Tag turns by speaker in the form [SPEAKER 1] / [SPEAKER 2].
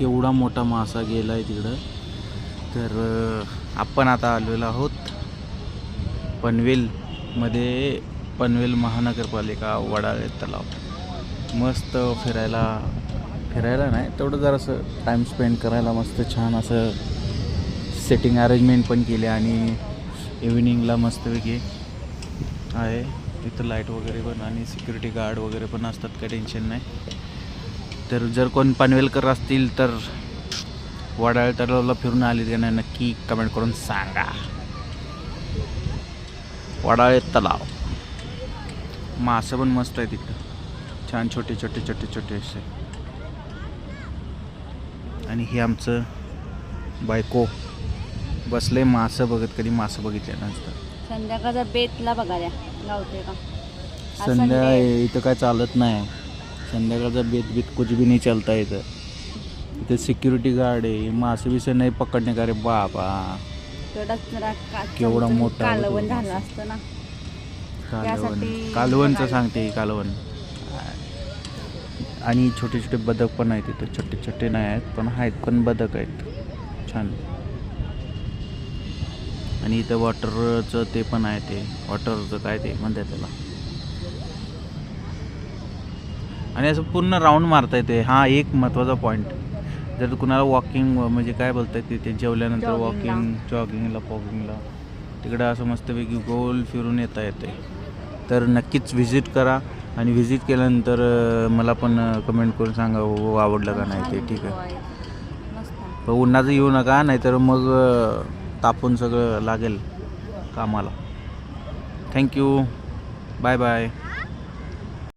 [SPEAKER 1] केवढा मोठा मासा गेला आहे तिकडं. तर आपण आता आलेलो आहोत पनवेलमध्ये. पनवेल महानगरपालिका वडाळे तलाव. मस्त फिरायला नाही तेवढं जरासं टाईम स्पेंड करायला मस्त छान असं सेटिंग अरेंजमेंट पण केले आणि इव्हिनिंगला मस्तपैकी आहे इथं लाईट वगैरे पण आणि सिक्युरिटी गार्ड वगैरे पण असतात, काही टेन्शन नाही. तर जर कोण पनवेलकर असतील तर वडाळे तलावला फिरून आले त्यांना नक्की कमेंट करून सांगा. वडाळे तलाव मासे पण मस्त आहे तिकडं, छान छोटे छोटे छोटे छोटे असे. आणि हे आमचं बायको बसले मासं बघत, कधी मासं बघितले नसतं.
[SPEAKER 2] संध्याकाळचा बेतला बघायला गावते का?
[SPEAKER 1] संध्या इथं काय चालत नाही, संध्याकाळचा बेत कुछ भी नाही चालता इथं. इथे सिक्युरिटी गार्ड आहे, मासे बिसे नाही पकडणे का रे बाबा. केवढा मोठा
[SPEAKER 2] कालवण झालं असतं ना.
[SPEAKER 1] कालवणचं सांगते, कालवण. आणि छोटे छोटे बदक पण आहेत इथं, छोटे छोटे नाही आहेत पण आहेत, पण बदक आहेत छान. आणि इथं वॉटरचं ते पण आहे, ते वॉटरचं काय ते म्हणतात त्याला. आणि असं पूर्ण राऊंड मारता येते. हा एक महत्त्वाचा पॉईंट, जर कुणाला वॉकिंग म्हणजे काय बोलतात तिथे जेवल्यानंतर वॉकिंग जॉगिंगला तिकडं असं मस्तपैकी गोल फिरून येता येते. तर नक्कीच व्हिजिट करा आणि व्हिजिट केल्यानंतर मला पण कमेंट करून सांगा आवडलं का नाही ते. ठीक आहे, पण उन्हाचं येऊ नका, नाहीतर मग तापून सगळं लागेल कामाला. Thank you, bye bye.